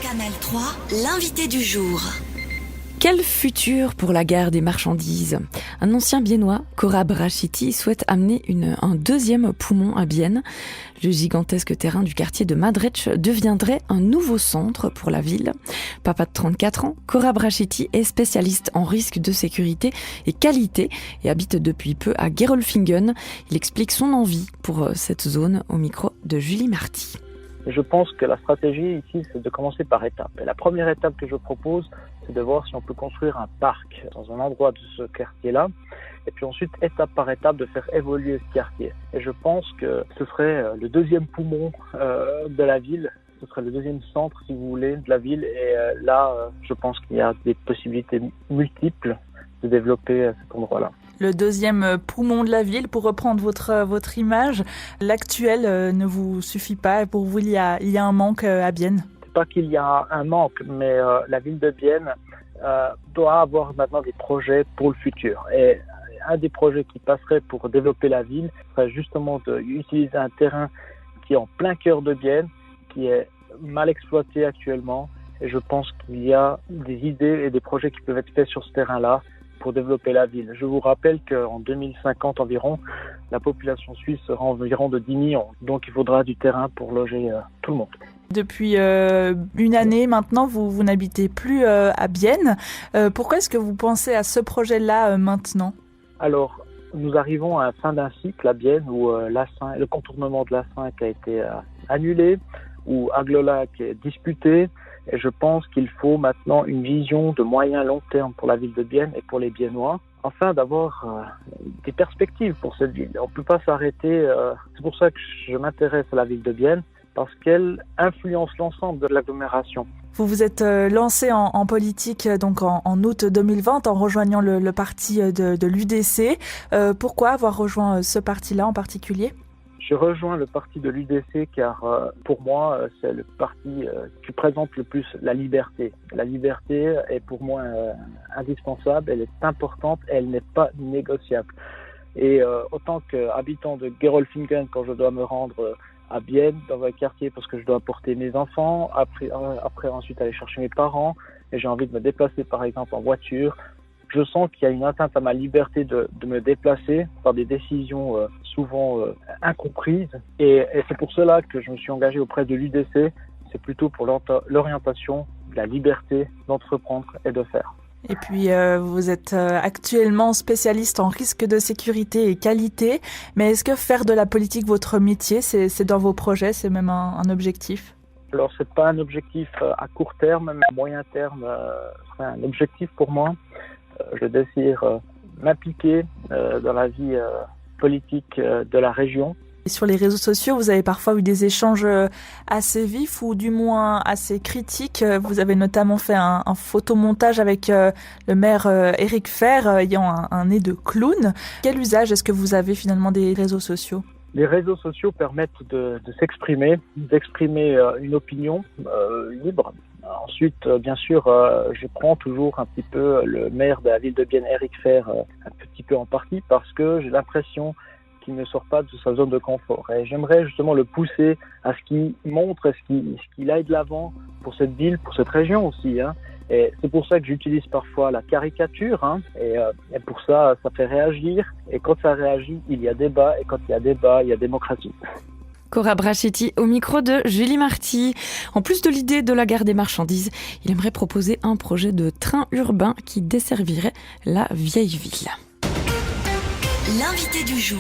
Canal 3, l'invité du jour. Quel futur pour la gare des marchandises ? Un ancien biennois, Korab Rachiti, souhaite amener un deuxième poumon à Bienne. Le gigantesque terrain du quartier de Madretch deviendrait un nouveau centre pour la ville. Papa de 34 ans, Korab Rachiti est spécialiste en risque de sécurité et qualité et habite depuis peu à Gerolfingen. Il explique son envie pour cette zone au micro de Julie Marty. Je pense que la stratégie ici, c'est de commencer par étapes. Et la première étape que je propose, c'est de voir si on peut construire un parc dans un endroit de ce quartier-là. Et puis ensuite, étape par étape, de faire évoluer ce quartier. Et je pense que ce serait le deuxième poumon de la ville. Ce serait le deuxième centre, si vous voulez, de la ville. Et je pense qu'il y a des possibilités multiples de développer cet endroit-là. Le deuxième poumon de la ville, pour reprendre votre image, l'actuel ne vous suffit pas. Pour vous, il y a un manque à Bienne. C'est pas qu'il y a un manque, mais la ville de Bienne doit avoir maintenant des projets pour le futur. Et un des projets qui passerait pour développer la ville serait justement d'utiliser un terrain qui est en plein cœur de Bienne, qui est mal exploité actuellement. Et je pense qu'il y a des idées et des projets qui peuvent être faits sur ce terrain-là pour développer la ville. Je vous rappelle qu'en 2050 environ, la population suisse sera environ de 10 millions. Donc il faudra du terrain pour loger tout le monde. Depuis une année maintenant, vous n'habitez plus à Bienne. Pourquoi est-ce que vous pensez à ce projet-là maintenant ? Alors, nous arrivons à la fin d'un cycle à Bienne où le contournement de l'A5 a été annulé, où Aglolac est disputé. Et je pense qu'il faut maintenant une vision de moyen long terme pour la ville de Bienne et pour les Biennois, afin d'avoir des perspectives pour cette ville. On ne peut pas s'arrêter. C'est pour ça que je m'intéresse à la ville de Bienne, parce qu'elle influence l'ensemble de l'agglomération. Vous vous êtes lancé en politique donc en août 2020 en rejoignant le parti de l'UDC. Pourquoi avoir rejoint ce parti-là en particulier ? Je rejoins le parti de l'UDC car pour moi, c'est le parti qui présente le plus la liberté. La liberté est pour moi indispensable, elle est importante, elle n'est pas négociable. Et autant qu'habitant de Gerolfingen, quand je dois me rendre à Bienne, dans un quartier, parce que je dois porter mes enfants, après ensuite aller chercher mes parents, et j'ai envie de me déplacer par exemple en voiture, je sens qu'il y a une atteinte à ma liberté de me déplacer par des décisions souvent incomprises. Et c'est pour cela que je me suis engagé auprès de l'UDC. C'est plutôt pour l'orientation, la liberté d'entreprendre et de faire. Et puis, vous êtes actuellement spécialiste en risque de sécurité et qualité. Mais est-ce que faire de la politique votre métier, c'est dans vos projets, c'est même un objectif ? Alors, c'est pas un objectif à court terme, mais à moyen terme, c'est un objectif pour moi. Je désire m'impliquer dans la vie politique de la région. Et sur les réseaux sociaux, vous avez parfois eu des échanges assez vifs ou du moins assez critiques. Vous avez notamment fait un photomontage avec le maire Éric Fehr ayant un nez de clown. Quel usage est-ce que vous avez finalement des réseaux sociaux ? Les réseaux sociaux permettent de s'exprimer, d'exprimer une opinion libre. Ensuite, bien sûr, je prends toujours un petit peu le maire de la ville de Bienne, Éric Fehr, un petit peu en partie, parce que j'ai l'impression qu'il ne sort pas de sa zone de confort. Et j'aimerais justement le pousser à ce qu'il montre, ce qu'il aille de l'avant pour cette ville, pour cette région aussi. Et c'est pour ça que j'utilise parfois la caricature. Et pour ça, ça fait réagir. Et quand ça réagit, il y a débat. Et quand il y a débat, il y a démocratie. Korab Rachiti au micro de Julie Marty. En plus de l'idée de la gare des marchandises, il aimerait proposer un projet de train urbain qui desservirait la vieille ville. L'invité du jour.